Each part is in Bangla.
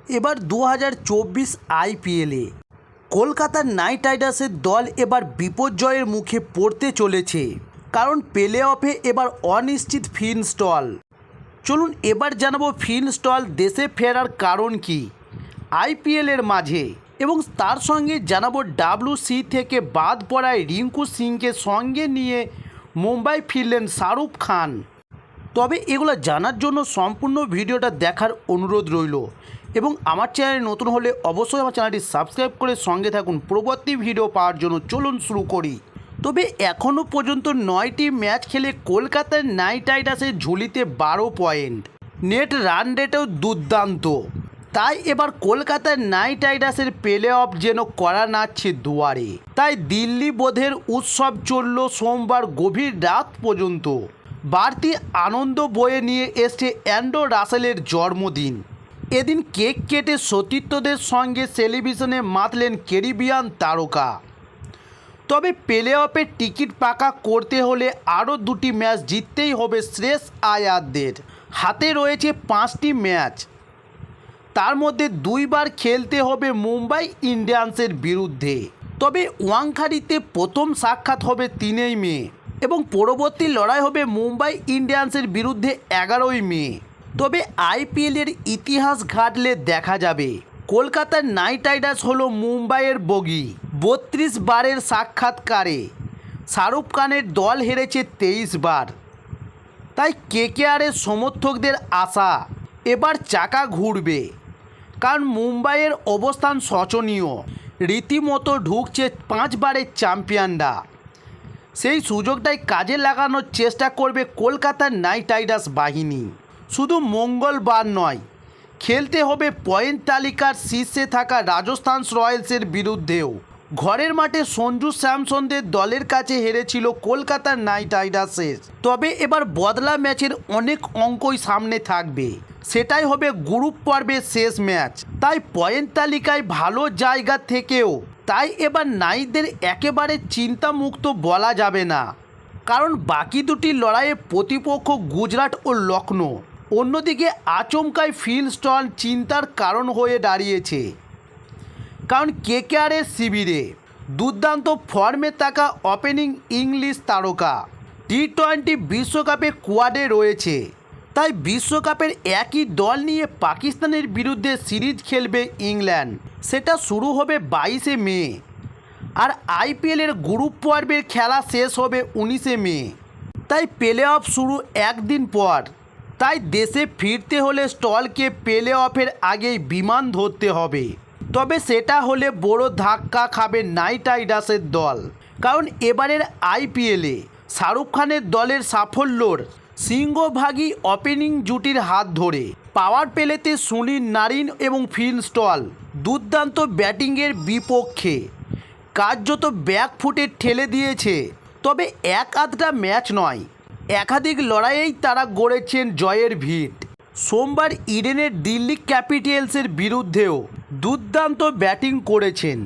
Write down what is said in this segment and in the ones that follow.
এবার 2024 আইপিএলে কলকাতা নাইট রাইডার্সের দল এবার বিপর্যয়ের মুখে পড়তে চলেছে, কারণ প্লে অফে এবার অনিশ্চিত ফিন স্টল। চলুন এবার জানাবো ফিন স্টল দেশে ফেরার কারণ কি আইপিএলের মাঝে, এবং তার সঙ্গে জানাবো WC থেকে বাদ পড়ায় রিঙ্কু সিংকে সঙ্গে নিয়ে মুম্বাই ফিরলেন শাহরুখ খান। তবে এগুলো জানার জন্য সম্পূর্ণ ভিডিওটা দেখার অনুরোধ রইল, এবং আমার চ্যানেলে নতুন হলে অবশ্যই আমার চ্যানেলটি সাবস্ক্রাইব করে সঙ্গে থাকুন পরবর্তী ভিডিও পাওয়ার জন্য। চলুন শুরু করি। তবে এখনও পর্যন্ত 9টি ম্যাচ খেলে কলকাতার নাইট রাইডার্সের ঝুলিতে 12 পয়েন্ট, নেট রান রেটেও দুর্দান্ত। তাই এবার কলকাতার নাইট রাইডার্সের প্লে অফ যেন করা নাচ্ছে দুয়ারে। তাই দিল্লি বোধের উৎসব চলল সোমবার গভীর রাত পর্যন্ত। বাড়তি আনন্দ বয়ে নিয়ে এসছে অ্যান্ড্রু রাসেলের জন্মদিন। এদিন কেক কেটে সতীর্থদের সঙ্গে সেলিব্রেশনে মাতলেন ক্যারিবিয়ান তারকা। তবে প্লে অফের টিকিট পাকা করতে হলে আরও 2টি ম্যাচ জিততেই হবে শ্রেয়স আয়ারদের। হাতে রয়েছে 5টি ম্যাচ, তার মধ্যে 2বার খেলতে হবে মুম্বাই ইন্ডিয়ান্সের বিরুদ্ধে। তবে ওয়াংখাড়িতে প্রথম সাক্ষাৎ হবে 3 মে, এবং পরবর্তী লড়াই হবে মুম্বাই ইন্ডিয়ান্সের বিরুদ্ধে 11 মে। তবে আইপিএলের ইতিহাস ঘাটলে দেখা যাবে কলকাতার নাইট রাইডার্স হলো মুম্বাইয়ের বগি। 32 বারের সাক্ষাৎকারে শাহরুখ খানের দল হেরেছে 23 বার। তাই কেকেআরের সমর্থকদের আশা এবার চাকা ঘুরবে, কারণ মুম্বাইয়ের অবস্থান শোচনীয়। রীতিমতো ঢুকছে 5 বারের চ্যাম্পিয়নরা। সেই সুযোগটাই কাজে লাগানোর চেষ্টা করবে কলকাতার নাইট রাইডার্স বাহিনী। শুধু মঙ্গলবার নয়, খেলতে হবে পয়েন্ট তালিকার শীর্ষে থাকা রাজস্থান রয়্যালসের বিরুদ্ধেও। ঘরের মাঠে সঞ্জু স্যামসনদের দলের কাছে হেরেছিল কলকাতার নাইট রাইডার্সের। তবে এবার বদলা ম্যাচের অনেক অঙ্কই সামনে থাকবে। সেটাই হবে গ্রুপ পর্বের শেষ ম্যাচ। তাই পয়েন্ট তালিকায় ভালো জায়গা থেকেও তাই এবার নাইটদের একেবারে চিন্তামুক্ত বলা যাবে না, কারণ বাকি 2টি লড়াইয়ে প্রতিপক্ষ গুজরাট ও লখনৌ। অন্যদিকে আচমকাই ফিন স্টল চিন্তার কারণ হয়ে দাঁড়িয়েছে, কারণ কেকেআরের শিবিরে দুর্দান্ত ফর্মে থাকা ওপেনিং ইংলিশ তারকা টি20 বিশ্বকাপে কোয়াডে রয়েছে। তাই বিশ্বকাপের একই দল নিয়ে পাকিস্তানের বিরুদ্ধে সিরিজ খেলবে ইংল্যান্ড। সেটা শুরু হবে 22 মে, আর আইপিএলের গ্রুপ পর্বের খেলা শেষ হবে 19 মে। তাই প্লে অফ শুরু একদিন পর। তাই দেশে ফিরতে হলে স্টলকে প্লে অফের আগেই বিমান ধরতে হবে। তবে সেটা হলে বড় ধাক্কা খাবে নাইট রাইডার্সের দল, কারণ এবারের আইপিএলে শাহরুখ খানের দলের সাফল্যর সিংহভাগী ওপেনিং জুটির হাত ধরে। পাওয়ার প্লেতে সুনীল নারিন এবং ফিন স্টল দুর্দান্ত ব্যাটিংয়ের বিপক্ষে কার্যত ব্যাকফুটে ঠেলে দিয়েছে। তবে এক আধটা ম্যাচ নয়, একাধিক লড়াইয়েই তারা গড়েছেন জয়ের ভিত। সোমবার ইডেনের দিল্লি ক্যাপিটালসের বিরুদ্ধেও দুর্দান্ত ব্যাটিং করেছেন।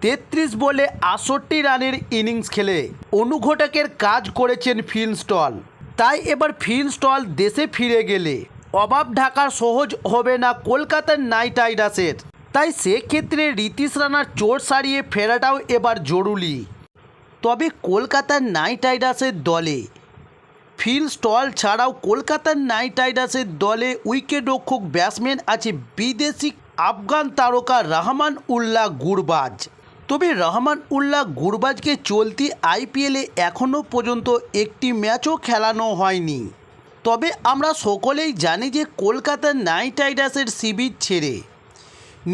33 বলে 68 রানের ইনিংস খেলে অনুঘটকের কাজ করেছেন ফিন স্টল। তাই এবার ফিন স্টল দেশে ফিরে গেলে অভাব ঢাকা সহজ হবে না কলকাতার নাইট রাইডার্সের। তাই সেক্ষেত্রে রিতিশ রানার চোট সারিয়ে ফেরাটাও এবার জরুরি। তবে কলকাতার নাইট রাইডার্সের দলে ফিন স্টল ছাড়াও কলকাতার নাইট রাইডার্সের দলে উইকেটরক্ষক ব্যাটসম্যান আছে বিদেশি আফগান তারকা রহমান উল্লাহ গুরবাজ। তবে রহমান উল্লাহ গুরবাজকে চলতি আইপিএলে এখনও পর্যন্ত একটি ম্যাচও খেলানো হয়নি। তবে আমরা সকলেই জানি যে কলকাতার নাইট রাইডার্সের শিবির ছেড়ে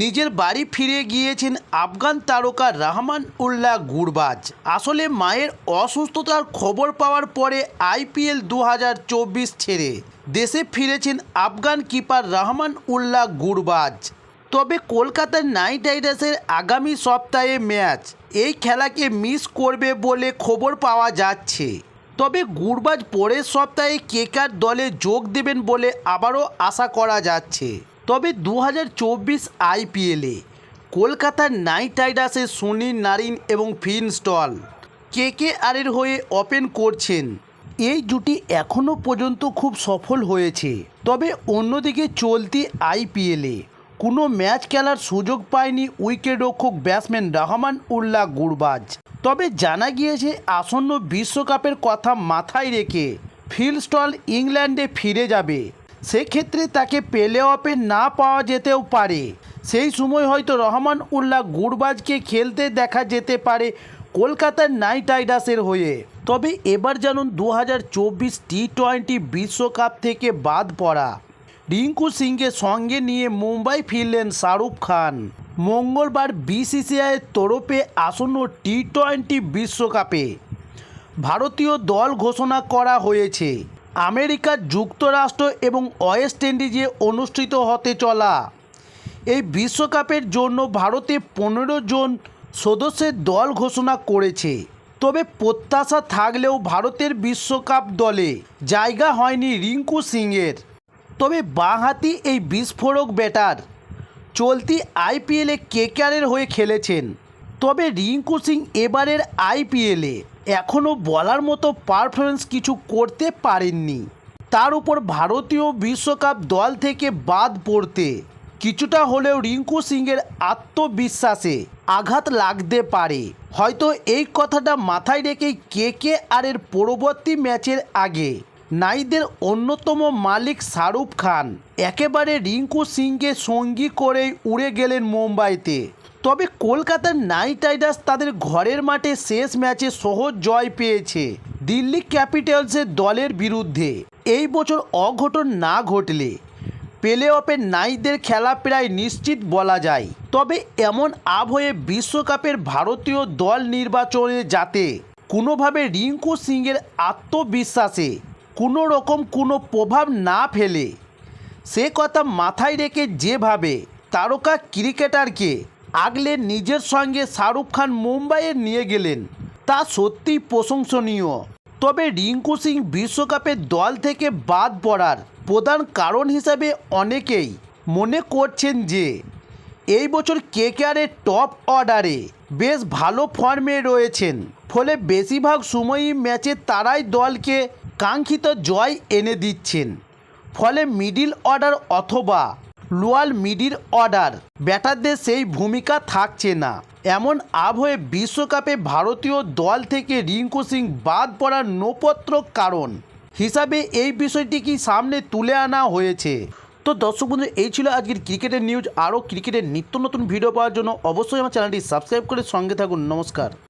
নিজের বাড়ি ফিরে গিয়েছেন আফগান তারকা রহমান উল্লাহ গুরবাজ। আসলে মায়ের অসুস্থতার খবর পাওয়ার পরে আইপিএল 2024 ছেড়ে দেশে ফিরেছেন আফগান কিপার রহমান উল্লাহ গুরবাজ। তবে কলকাতার নাইট রাইডার্সের আগামী সপ্তাহে ম্যাচ, এই খেলাকে মিস করবে বলে খবর পাওয়া যাচ্ছে। তবে গুরবাজ পরের সপ্তাহে কেকেআর দলে যোগ দেবেন বলে আবারও আশা করা যাচ্ছে। তবে 2024 আইপিএলে কলকাতার নাইট রাইডার্সের সুনীল নারিন এবং ফিন স্টল কেকেআরের হয়ে ওপেন করছেন। এই জুটি এখনও পর্যন্ত খুব সফল হয়েছে। তবে অন্যদিকে চলতি আইপিএলে কোনো ম্যাচ খেলার সুযোগ পায়নি উইকেটরক্ষক ব্যাটসম্যান রহমান উল্লাহ গুরবাজ। তবে জানা গিয়েছে আসন্ন বিশ্বকাপের কথা মাথায় রেখে ফিল স্টল ইংল্যান্ডে ফিরে যাবে। সেক্ষেত্রে তাকে প্লে অফে না পাওয়া যেতেও পারে। সেই সময় হয়তো রহমান উল্লাহ গুরবাজকে খেলতে দেখা যেতে পারে কলকাতা নাইট রাইডার্সের হয়ে। তবে এবার জানুন 2024 টি-20 বিশ্বকাপ থেকে বাদ পড়া রিঙ্কু সিংকে সঙ্গে নিয়ে মুম্বাই ফিরলেন শাহরুখ খান। মঙ্গলবার বিসিসিআইয়ের তরফে আসন্ন টি-20 বিশ্বকাপে ভারতীয় দল ঘোষণা করা হয়েছে। আমেরিকা যুক্তরাষ্ট্র এবং ওয়েস্ট ইন্ডিজে অনুষ্ঠিত হতে চলা এই বিশ্বকাপের জন্য ভারতে 15 জন সদস্যের দল ঘোষণা করেছে। তবে প্রত্যাশা থাকলেও ভারতের বিশ্বকাপ দলে জায়গা হয়নি রিঙ্কু সিংয়ের। তবে বাঁহাতি এই বিস্ফোরক ব্যাটার চলতি আইপিএলে কেকেআরের হয়ে খেলেছেন। তবে রিঙ্কু সিং এবারের আইপিএলে এখনও বলার মতো পারফরমেন্স কিছু করতে পারেননি। তার উপর ভারতীয় বিশ্বকাপ দল থেকে বাদ পড়তে কিছুটা হলেও রিঙ্কু সিংয়ের আত্মবিশ্বাসে আঘাত লাগতে পারে। হয়তো এই কথাটা মাথায় রেখেই কেকেআরের পরবর্তী ম্যাচের আগে নাইদের অন্যতম মালিক শাহরুখ খান একেবারে রিঙ্কু সিংকে সঙ্গী করেই উড়ে গেলেন মুম্বাইতে। তবে কলকাতার নাইট রাইডার্স তাদের ঘরের মাঠে শেষ ম্যাচে সহজ জয় পেয়েছে দিল্লি ক্যাপিটালসের দলের বিরুদ্ধে। এই বছর অঘটন না ঘটলে প্লে অফে নাইটদের খেলা প্রায় নিশ্চিত বলা যায়। তবে এমন আবহে বিশ্বকাপের ভারতীয় দল নির্বাচনে যাতে কোনোভাবে রিঙ্কু সিংয়ের আত্মবিশ্বাসে কোনো রকম কোনো প্রভাব না ফেলে সে কথা মাথায় রেখে যেভাবে তারকা ক্রিকেটারকে আগলে নিজের সঙ্গে শাহরুখ খান মুম্বাইয়ে নিয়ে গেলেন তা সত্যিই প্রশংসনীয়। তবে রিঙ্কু সিং বিশ্বকাপের দল থেকে বাদ পড়ার প্রধান কারণ হিসাবে অনেকেই মনে করছেন যে এই বছর কেকেআরের টপ অর্ডারে বেশ ভালো ফর্মে রয়েছেন, ফলে বেশিরভাগ সময়ই ম্যাচে তারাই দলকে কাঙ্ক্ষিত জয় এনে দিচ্ছেন। ফলে মিডিল অর্ডার অথবা লোয়ার মিডিল অর্ডার ব্যাটারদের সেই ভূমিকা থাকছে না। এমন আবহে বিশ্বকাপে ভারতীয় দল থেকে রিঙ্কু সিং বাদ পড়ার নৈপত্র কারণ হিসাবে এই বিষয়টিকে সামনে তুলে আনা হয়েছে। তো দর্শক বন্ধু, এই ছিল আজকের ক্রিকেটের নিউজ। আরও ক্রিকেটের নিত্য নতুন ভিডিও পাওয়ার জন্য অবশ্যই আমার চ্যানেলটি সাবস্ক্রাইব করে সঙ্গে থাকুন। নমস্কার।